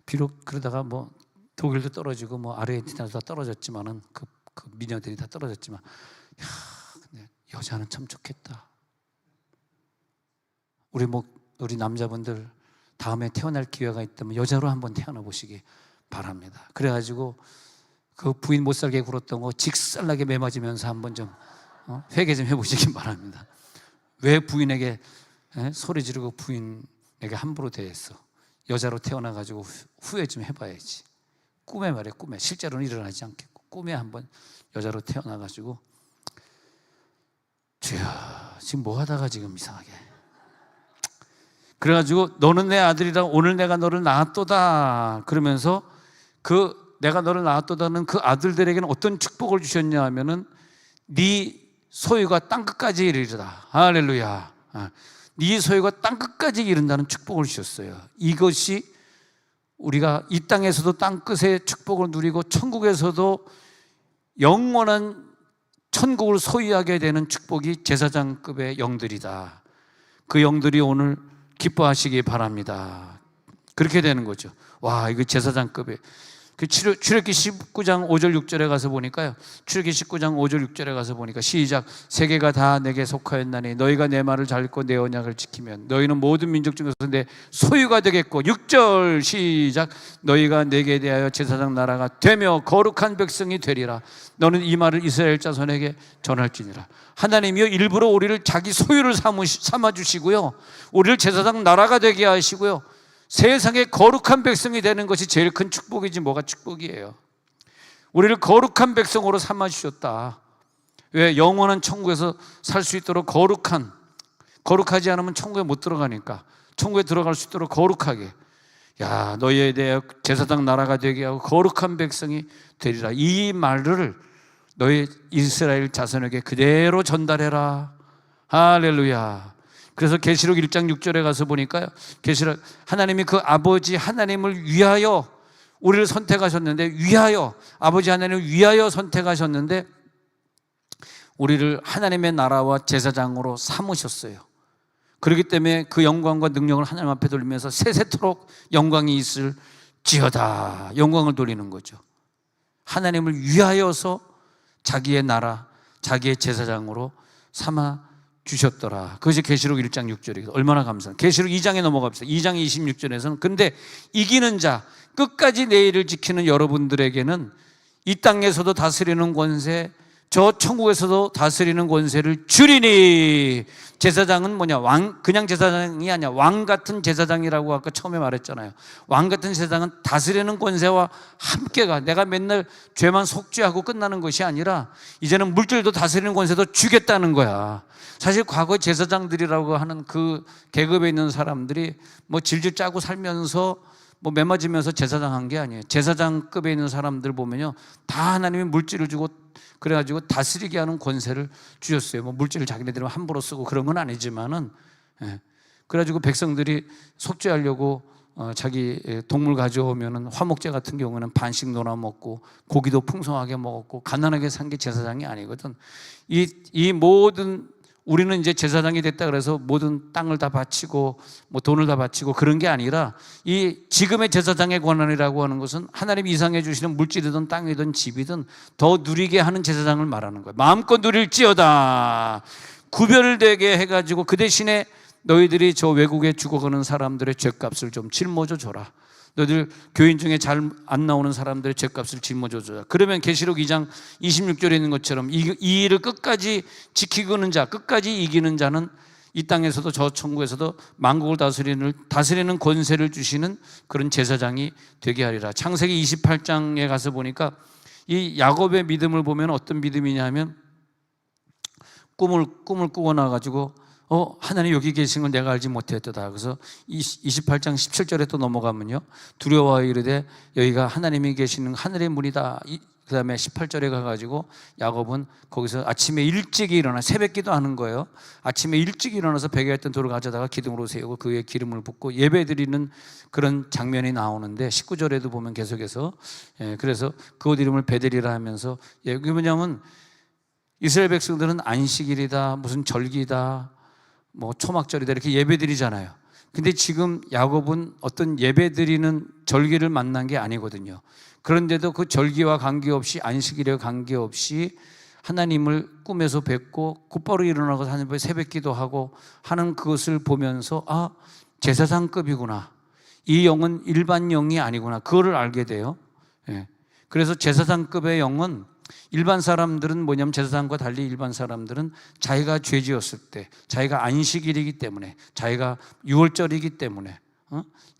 비록 그러다가 뭐 독일도 떨어지고 뭐 아르헨티나도 다 떨어졌지만은 그 미녀들이 다 떨어졌지만, 야, 근데 여자는 참 좋겠다. 우리 남자분들 다음에 태어날 기회가 있다면 여자로 한번 태어나 보시기 바랍니다. 그래가지고 그 부인 못 살게 굴었던 거 직살나게 매맞으면서 한번 좀 회개 좀 해보시기 바랍니다. 왜 부인에게 소리 지르고 부인에게 함부로 대했어? 여자로 태어나가지고 후회 좀 해봐야지. 꿈에 말이야, 꿈에. 실제로는 일어나지 않겠고 꿈에 한번 여자로 태어나가지고, 주여 지금 뭐 하다가 지금 이상하게. 그래가지고 너는 내 아들이라. 오늘 내가 너를 낳았도다. 그러면서 그 내가 너를 낳았도다는 그 아들들에게는 어떤 축복을 주셨냐 하면은 네 소유가 땅끝까지 이르리다. 할렐루야. 네 소유가 땅끝까지 이른다는 축복을 주셨어요. 이것이 우리가 이 땅에서도 땅끝의 축복을 누리고 천국에서도 영원한 천국을 소유하게 되는 축복이 제사장급의 영들이다. 그 영들이 오늘 기뻐하시기 바랍니다. 그렇게 되는 거죠. 와, 이거 제사장급의. 그 출애굽기 19장 5절 6절에 가서 보니까요. 출애굽기 19장 5절 6절에 가서 보니까 시작. 세계가 다 내게 속하였나니 너희가 내 말을 잘 듣고 내 언약을 지키면 너희는 모든 민족 중에서 내 소유가 되겠고 6절 시작. 너희가 내게 대하여 제사장 나라가 되며 거룩한 백성이 되리라. 너는 이 말을 이스라엘 자손에게 전할지니라. 하나님이요 일부러 우리를 자기 소유를 삼아주시고요, 우리를 제사장 나라가 되게 하시고요, 세상의 거룩한 백성이 되는 것이 제일 큰 축복이지 뭐가 축복이에요. 우리를 거룩한 백성으로 삼아주셨다. 왜? 영원한 천국에서 살 수 있도록 거룩하지 않으면 천국에 못 들어가니까 천국에 들어갈 수 있도록 거룩하게, 야 너희에 대해 제사장 나라가 되게 하고 거룩한 백성이 되리라. 이 말을 너희 이스라엘 자손에게 그대로 전달해라. 할렐루야. 그래서 계시록 1장 6절에 가서 보니까요, 계시록 하나님이 그 아버지 하나님을 위하여 우리를 선택하셨는데, 아버지 하나님을 위하여 선택하셨는데 우리를 하나님의 나라와 제사장으로 삼으셨어요. 그렇기 때문에 그 영광과 능력을 하나님 앞에 돌리면서 세세토록 영광이 있을지어다, 영광을 돌리는 거죠. 하나님을 위하여서 자기의 나라, 자기의 제사장으로 삼아 주셨더라. 그것이 계시록 1장 6절이거든요. 얼마나 감사합니다. 계시록 2장에 넘어갑시다. 2장 26절에서는 근데 이기는 자, 끝까지 내 일을 지키는 여러분들에게는 이 땅에서도 다스리는 권세, 저 천국에서도 다스리는 권세를 주리니. 제사장은 뭐냐? 그냥 제사장이 아니야. 왕 같은 제사장이라고 아까 처음에 말했잖아요. 왕 같은 제사장은 다스리는 권세와 함께가, 내가 맨날 죄만 속죄하고 끝나는 것이 아니라 이제는 물질도 다스리는 권세도 주겠다는 거야. 사실 과거 제사장들이라고 하는 그 계급에 있는 사람들이 뭐 질질 짜고 살면서 뭐 매맞으면서 제사장 한 게 아니에요. 제사장급에 있는 사람들 보면요, 다 하나님이 물질을 주고 그래가지고 다스리게 하는 권세를 주셨어요. 뭐 물질을 자기네들은 함부로 쓰고 그런 건 아니지만은, 그래가지고 백성들이 속죄하려고 자기 동물 가져오면은 화목제 같은 경우는 반씩 놀아 먹고 고기도 풍성하게 먹었고 가난하게 산 게 제사장이 아니거든. 이 모든, 우리는 이제 제사장이 됐다 그래서 모든 땅을 다 바치고 뭐 돈을 다 바치고 그런 게 아니라, 이 지금의 제사장의 권한이라고 하는 것은 하나님 이상해 주시는 물질이든 땅이든 집이든 더 누리게 하는 제사장을 말하는 거예요. 마음껏 누릴지어다. 구별되게 해가지고 그 대신에 너희들이 저 외국에 죽어가는 사람들의 죗값을 좀 짊어져 줘라. 너희들 교인 중에 잘 안 나오는 사람들의 죗값을 짊어져 줘라. 그러면 계시록 2장 26절에 있는 것처럼 이 일을 끝까지 지키고는 자, 끝까지 이기는 자는 이 땅에서도 저 천국에서도 만국을 다스리는 권세를 주시는 그런 제사장이 되게 하리라. 창세기 28장에 가서 보니까 이 야곱의 믿음을 보면 어떤 믿음이냐면, 꿈을 꾸고 나가지고 하나님 여기 계신 건 내가 알지 못했다. 그래서 28장 17절에 또 넘어가면요, 두려워하여 이르되 여기가 하나님이 계시는 하늘의 문이다. 그 다음에 18절에 가가지고 야곱은 거기서 아침에 일찍 일어나 새벽 기도하는 거예요. 아침에 일찍 일어나서 베개에 있던 돌을 가져다가 기둥으로 세우고 그 위에 기름을 붓고 예배 드리는 그런 장면이 나오는데, 19절에도 보면 계속해서, 그래서 그 옷 이름을 베델이라 하면서, 이게 뭐냐면 이스라엘 백성들은 안식일이다, 무슨 절기다, 뭐 초막절이다 이렇게 예배 드리잖아요. 근데 지금 야곱은 어떤 예배 드리는 절기를 만난 게 아니거든요. 그런데도 그 절기와 관계없이, 안식일에 관계없이 하나님을 꿈에서 뵙고 곧바로 일어나서 하나님 앞에 새벽 기도하고 하는 그것을 보면서, 아, 제사장급이구나, 이 영은 일반 영이 아니구나, 그거를 알게 돼요. 그래서 제사장급의 영은, 일반 사람들은 뭐냐면, 제사장과 달리 일반 사람들은 자기가 죄 지었을 때, 자기가 안식일이기 때문에, 자기가 유월절이기 때문에,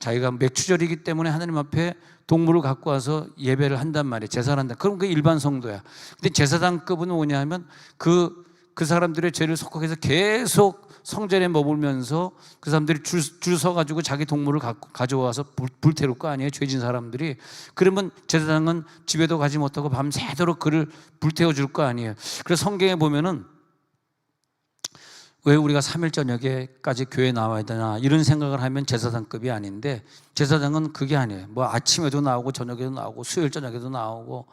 자기가 맥추절이기 때문에 하나님 앞에 동물을 갖고 와서 예배를 한단 말이에요. 제사를 한다. 그럼 그게 일반 성도야. 근데 제사장급은 뭐냐면 그 사람들의 죄를 속하게 해서 계속 성전에 머물면서 그 사람들이 줄 서가지고 자기 동물을 가져와서 불태울 거 아니에요, 죄진 사람들이. 그러면 제사장은 집에도 가지 못하고 밤새도록 그를 불태워 줄 거 아니에요. 그래서 성경에 보면은 왜 우리가 3일 저녁에까지 교회에 나와야 되나 이런 생각을 하면 제사장급이 아닌데, 제사장은 그게 아니에요. 뭐 아침에도 나오고 저녁에도 나오고 수요일 저녁에도 나오고,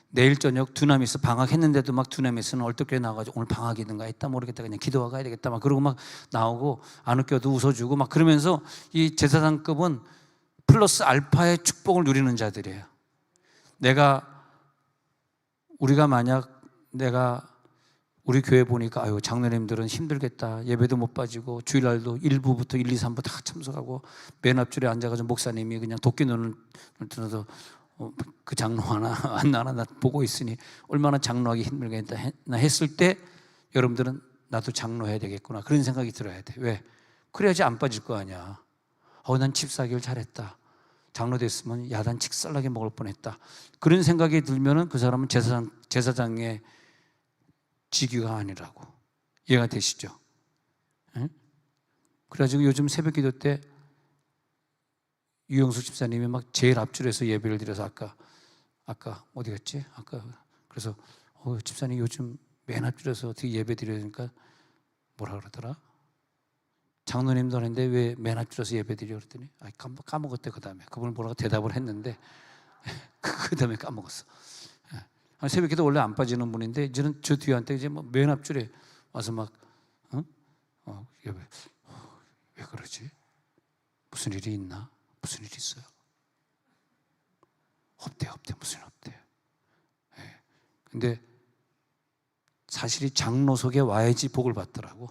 내일 저녁 두나미스 방학했는데도 막 두나미스는 얼떨결에 나와가지고 오늘 방학이든가 했다 모르겠다, 그냥 기도하고 가야 되겠다 막 그러고 막 나오고, 안 웃겨도 웃어주고 막 그러면서, 이 제사장급은 플러스 알파의 축복을 누리는 자들이에요. 우리가 만약 우리 교회 보니까 아유 장로님들은 힘들겠다. 예배도 못 빠지고 주일날도 1부부터 1, 2, 3부 다 참석하고 맨 앞줄에 앉아가지고 목사님이 그냥 도끼 눈을 들어서 그 장로 하나 안 나나 나 보고 있으니 얼마나 장로하기 힘들겠다 했을 때 여러분들은 나도 장로해야 되겠구나 그런 생각이 들어야 돼. 왜? 그래야지 안 빠질 거 아니야. 난 집사기를 잘했다. 장로 됐으면 야단 칙살나게 먹을 뻔했다. 그런 생각이 들면은 그 사람은 제사장의 직위가 아니라고. 이해가 되시죠? 응? 그래가지고 요즘 새벽 기도 때 유영숙 집사님이 막 제일 앞줄에서 예배를 드려서 아까 어디 갔지? 그래서 집사님 요즘 맨 앞줄에서 어떻게 예배 드리니까 뭐라 그러더라? 장로님도 하는데 왜 맨 앞줄에서 예배 드려 그랬더니 까먹었대. 그 다음에 그분은 뭐라고 대답을 했는데 그 다음에 까먹었어. 새벽 기도 원래 안 빠지는 분인데 이제는 저 뒤한테 이제 뭐 맨 앞줄에 와서 막 예배 왜 그러지? 무슨 일이 있나? 무슨 일이 있어요? 없대 무슨 일 없대. 근데 사실이 장로석에 와야지 복을 받더라고.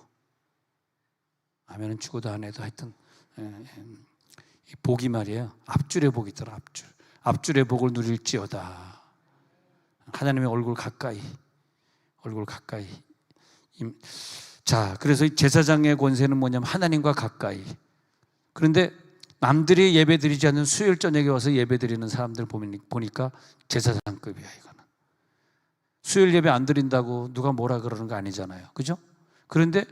아멘은 죽어도 안 해도 하여튼 이 복이 말이에요. 앞줄에 복이 있더라. 앞줄의 복을 누릴지어다. 하나님의 얼굴 가까이. 자, 그래서 제사장의 권세는 뭐냐면 하나님과 가까이. 그런데 남들이 예배 드리지 않는 수요일 저녁에 와서 예배 드리는 사람들 보니까 제사장급이야. 이거는 수요일 예배 안 드린다고 누가 뭐라 그러는 거 아니잖아요. 그죠? 그런데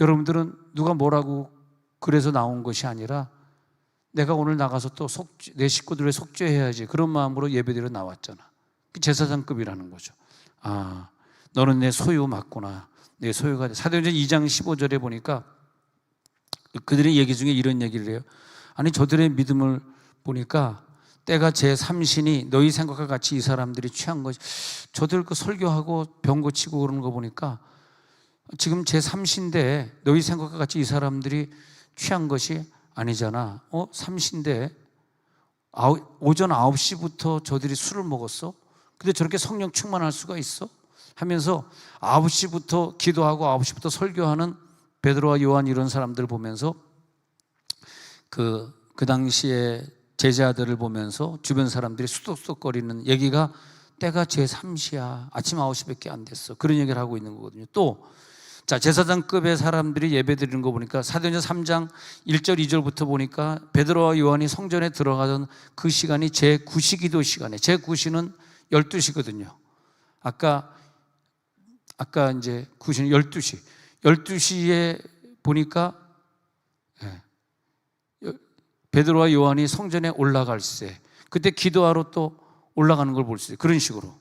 여러분들은 누가 뭐라고 그래서 나온 것이 아니라 내가 오늘 나가서 또 내 식구들을 속죄해야지 그런 마음으로 예배드려 나왔잖아. 제사장급이라는 거죠. 너는 내 소유 맞구나. 내 소유가 돼. 사도행전 2장 15절에 보니까 그들의 얘기 중에 이런 얘기를 해요. 아니 저들의 믿음을 보니까 때가 제3신이 너희 생각과 같이 이 사람들이 취한 것이 저들 그 설교하고 병 고치고 그러는 거 보니까 지금 제3신데 너희 생각과 같이 이 사람들이 취한 것이 아니잖아. 3신데 오전 9시부터 저들이 술을 먹었어? 근데 저렇게 성령 충만할 수가 있어? 하면서 9시부터 기도하고 9시부터 설교하는 베드로와 요한 이런 사람들 보면서 그 당시에 제자들을 보면서 주변 사람들이 수덕수덕거리는 얘기가 때가 제3시야. 아침 9시밖에 안 됐어. 그런 얘기를 하고 있는 거거든요. 또 제사장급의 사람들이 예배 드리는 거 보니까 사도행전 3장 1절 2절부터 보니까 베드로와 요한이 성전에 들어가던 그 시간이 제9시 기도 시간에 제9시는 12시거든요. 아까 이제 9시는 12시. 12시에 보니까 베드로와 요한이 성전에 올라갈 때 그때 기도하러 또 올라가는 걸 볼 수 있어요. 그런 식으로.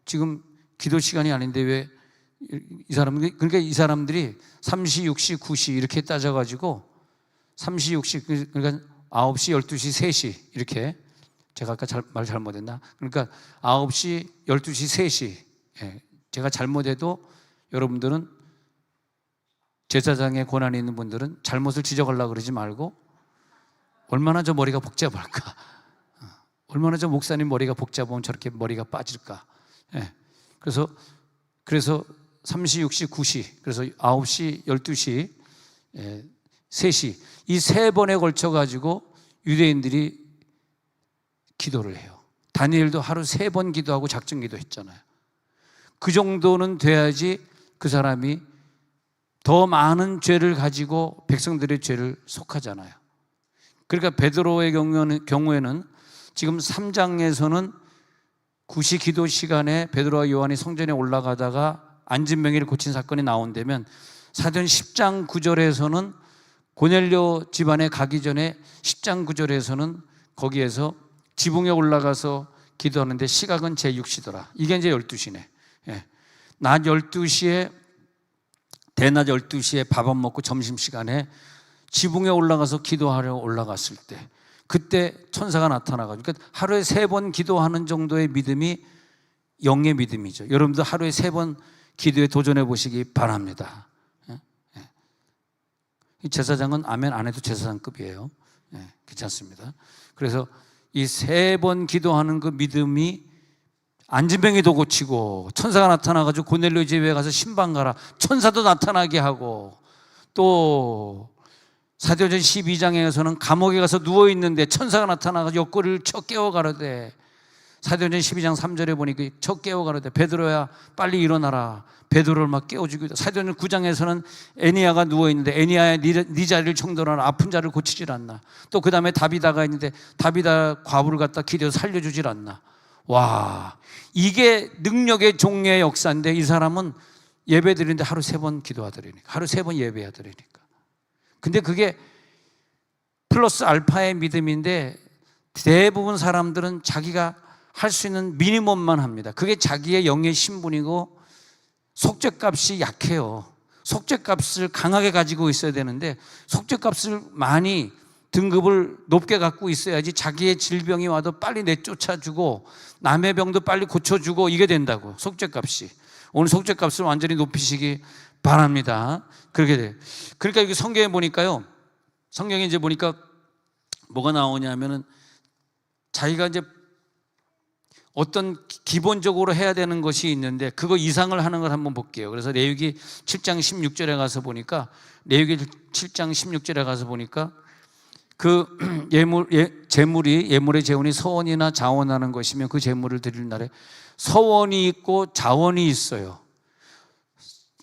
지금 기도 시간이 아닌데 왜 그러니까 이 사람들이 3시, 6시, 9시 이렇게 따져가지고 3시, 6시 그러니까 9시, 12시, 3시 이렇게 제가 아까 말 잘못했나? 그러니까 9시, 12시, 3시 제가 잘못해도 여러분들은 제사장의 권한이 있는 분들은 잘못을 지적하려고 그러지 말고 얼마나 저 머리가 복잡할까? 얼마나 저 목사님 머리가 복잡하면 저렇게 머리가 빠질까? 그래서 3시, 6시, 9시 그래서 9시, 12시, 3시 이 세 번에 걸쳐 가지고 유대인들이 기도를 해요. 다니엘도 하루 3번 기도하고 작정 기도했잖아요. 그 정도는 돼야지 그 사람이 더 많은 죄를 가지고 백성들의 죄를 속하잖아요. 그러니까 베드로의 경우에는 지금 3장에서는 9시 기도 시간에 베드로와 요한이 성전에 올라가다가 안진병이를 고친 사건이 나온다면 사도행 10장 9절에서는 고넬료 집안에 가기 전에 10장 9절에서는 거기에서 지붕에 올라가서 기도하는데 시각은 제6시더라. 이게 이제 12시네. 낮 12시에 대낮 12시에 밥 안 먹고 점심시간에 지붕에 올라가서 기도하려 올라갔을 때 그때 천사가 나타나가지고 그러니까 하루에 3번 기도하는 정도의 믿음이 영의 믿음이죠. 여러분도 하루에 3번 기도에 도전해 보시기 바랍니다. 제사장은 아멘 안 해도 제사장급이에요. 괜찮습니다. 그래서 이 3번 기도하는 그 믿음이 안진뱅이도 고치고, 천사가 나타나가지고 고넬료 집에 가서 신방 가라, 천사도 나타나게 하고, 또 사도행전 12장에서는 감옥에 가서 누워있는데 천사가 나타나가지고 옆구리를 쳐 깨워가라대. 사도행전 12장 3절에 보니까 쳐 깨워가라대. 베드로야 빨리 일어나라. 베드로를 막 깨워주기도 하고. 사도행전 9장에서는 애니야가 누워있는데 애니야야 네 자리를 청도하라. 아픈 자를 고치질 않나. 또 그 다음에 다비다가 있는데 다비다 과부를 갖다 기대서 살려주질 않나. 와, 이게 능력의 종의 역사인데, 이 사람은 예배 드리는데 하루 3번 기도하더라니까. 하루 3번 예배하더라니까. 근데 그게 플러스 알파의 믿음인데, 대부분 사람들은 자기가 할 수 있는 미니멈만 합니다. 그게 자기의 영의 신분이고, 속죄값이 약해요. 속죄값을 강하게 가지고 있어야 되는데, 속죄값을 많이 등급을 높게 갖고 있어야지 자기의 질병이 와도 빨리 내쫓아주고 남의 병도 빨리 고쳐주고, 이게 된다고. 속죄값이. 오늘 속죄값을 완전히 높이시기 바랍니다. 그렇게 돼. 그러니까 여기 성경에 보니까요, 성경에 이제 보니까 뭐가 나오냐면은, 자기가 이제 어떤 기본적으로 해야 되는 것이 있는데 그거 이상을 하는 걸 한번 볼게요. 그래서 레위기 7장 16절에 가서 보니까, 레위기 7장 16절에 가서 보니까 그 예물의 재원이 서원이나 자원하는 것이면 그 재물을 드릴 날에 서원이 있고 자원이 있어요.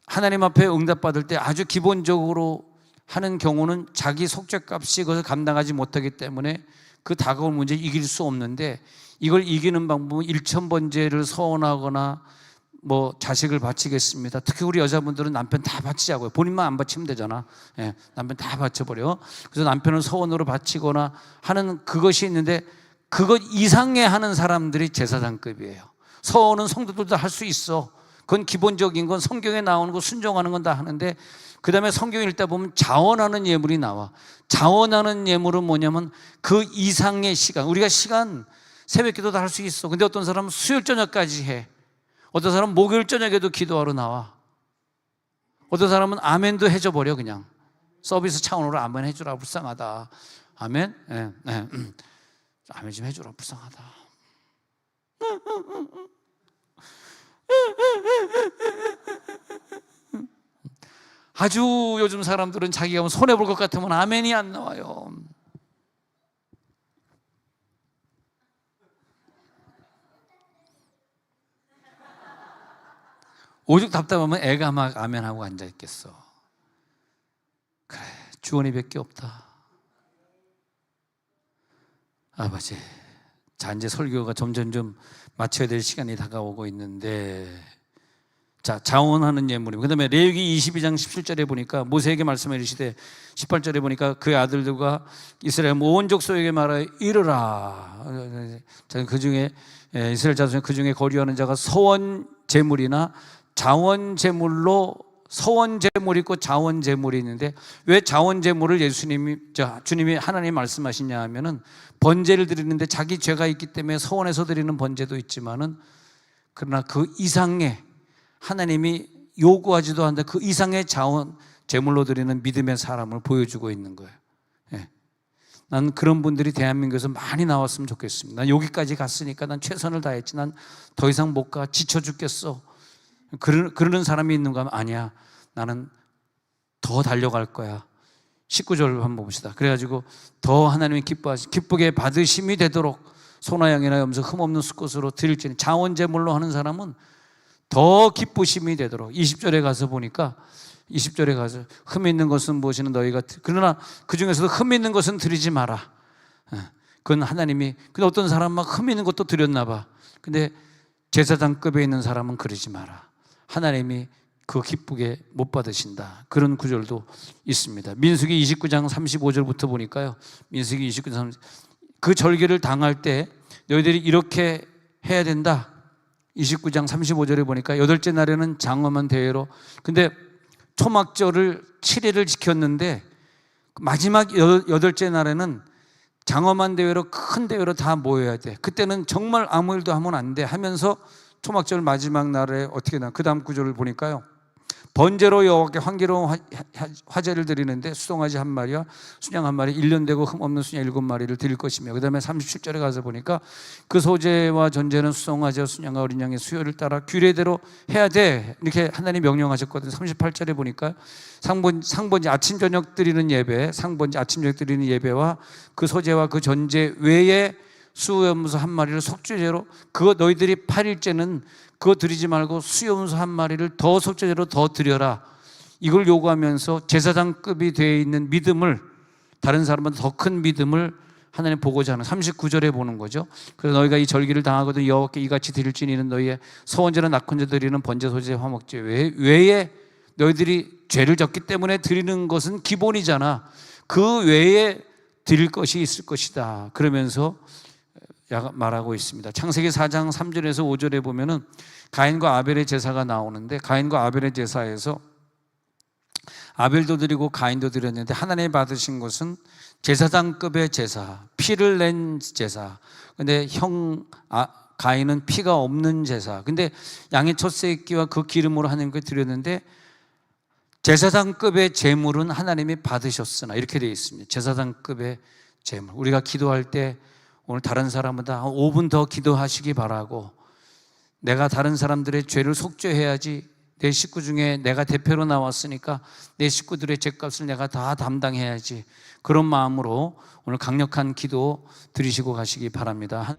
하나님 앞에 응답받을 때 아주 기본적으로 하는 경우는 자기 속죄값이 그것을 감당하지 못하기 때문에 그 다가올 문제를 이길 수 없는데, 이걸 이기는 방법은 일천번제를 서원하거나 뭐 자식을 바치겠습니다. 특히 우리 여자분들은 남편 다 바치자고요. 본인만 안 바치면 되잖아. 예, 남편 다 바쳐버려. 그래서 남편을 서원으로 바치거나 하는 그것이 있는데, 그것 이상의 하는 사람들이 제사장급이에요. 서원은 성도들도 할 수 있어. 그건 기본적인 건 성경에 나오는 거 순종하는 건 다 하는데, 그 다음에 성경 읽다 보면 자원하는 예물이 나와. 자원하는 예물은 뭐냐면 그 이상의 시간. 우리가 시간 새벽 기도도 할 수 있어. 근데 어떤 사람은 수요일 저녁까지 해. 어떤 사람은 목요일 저녁에도 기도하러 나와. 어떤 사람은 아멘도 해줘버려. 그냥 서비스 차원으로 아멘 해주라, 불쌍하다. 아멘? 예, 예. 아멘 좀 해주라, 불쌍하다. 아주 요즘 사람들은 자기가 손해볼 것 같으면 아멘이 안 나와요. 오죽 답답하면 애가 막 아멘하고 앉아있겠어. 그래, 주원이밖에 없다. 아버지, 자, 이제 설교가 점점 마쳐야 될 시간이 다가오고 있는데, 자, 자원하는 예물입니다. 그 다음에 레위기 22장 17절에 보니까 모세에게 말씀해 주시되, 18절에 보니까 그의 아들들과 이스라엘 온 족속에게 말하여 이르라. 그 중에 이스라엘 자손 그 중에 거류하는 자가 서원 제물이나 자원 제물로, 서원 제물이 있고 자원 제물이 있는데, 왜 자원 제물을 주님이 하나님 말씀하시냐 하면은, 번제를 드리는데 자기 죄가 있기 때문에 서원해서 드리는 번제도 있지만은, 그러나 그 이상의, 하나님이 요구하지도 않는데 그 이상의 자원 제물로 드리는 믿음의 사람을 보여주고 있는 거예요. 예. 난 그런 분들이 대한민국에서 많이 나왔으면 좋겠습니다. 난 여기까지 갔으니까 난 최선을 다했지, 난 더 이상 못 가, 지쳐 죽겠어, 그러는 사람이 있는가 하면, 아니야, 나는 더 달려갈 거야. 19절 한번 봅시다. 그래가지고 더 하나님이 기쁘게 받으심이 되도록 소나 양이나 염소 흠없는 수컷으로 드릴지니, 자원 제물로 하는 사람은 더 기쁘심이 되도록. 20절에 가서 보니까, 20절에 가서 흠 있는 것은 무엇이는 너희가, 그러나 그 중에서도 흠 있는 것은 드리지 마라. 그건 하나님이. 근데 어떤 사람 막 흠 있는 것도 드렸나 봐. 근데 제사장급에 있는 사람은 그러지 마라. 하나님이 그거 기쁘게 못 받으신다. 그런 구절도 있습니다. 민수기 29장 35절부터 보니까요, 민수기 29장 그 절기를 당할 때 너희들이 이렇게 해야 된다. 29장 35절에 보니까 8째 날에는 장엄한 대회로, 근데 초막절을 7일을 지켰는데 마지막 8째 날에는 장엄한 대회로, 큰 대회로 다 모여야 돼. 그때는 정말 아무 일도 하면 안 돼 하면서 초막절 마지막 날에 어떻게 나, 그 다음 구절을 보니까요, 번제로 여호와께 향기로운 화제를 드리는데 수송아지 한 마리와 순양 한 마리, 1년 되고 흠없는 순양 7마리를 드릴 것이며, 그 다음에 37절에 가서 보니까 그 소제와 전제는 수송아지와 순양과 어린 양의 수요를 따라 규례대로 해야 돼, 이렇게 하나님 명령하셨거든요. 38절에 보니까 상번제 아침 저녁 드리는 예배, 상번제 아침 저녁 드리는 예배와 그 소제와 그 전제 외에 수염소 한 마리를 속죄제로, 그거 너희들이 8일째는 그거 드리지 말고 수염소 한 마리를 더 속죄제로 더 드려라, 이걸 요구하면서 제사장급이 되어 있는 믿음을, 다른 사람보다 더 큰 믿음을 하나님 보고자 하는 39절에 보는 거죠. 그래서 너희가 이 절기를 당하거든 여호와께 이같이 드릴지니 이는 너희의 서원제나 낙헌제 드리는 번제, 소제, 화목제 외에 너희들이 죄를 졌기 때문에 드리는 것은 기본이잖아. 그 외에 드릴 것이 있을 것이다, 그러면서 말하고 있습니다. 창세기 4장 3절에서 5절에 보면은 가인과 아벨의 제사가 나오는데, 가인과 아벨의 제사에서 아벨도 드리고 가인도 드렸는데 하나님이 받으신 것은 제사장급의 제사, 피를 낸 제사. 근데 가인은 피가 없는 제사. 근데 양의 첫 새끼와 그 기름으로 하나님께 드렸는데 제사장급의 제물은 하나님이 받으셨으나, 이렇게 되어 있습니다. 제사장급의 제물. 우리가 기도할 때 오늘 다른 사람보다 5분 더 기도하시기 바라고, 내가 다른 사람들의 죄를 속죄해야지, 내 식구 중에 내가 대표로 나왔으니까 내 식구들의 죄값을 내가 다 담당해야지, 그런 마음으로 오늘 강력한 기도 드리시고 가시기 바랍니다.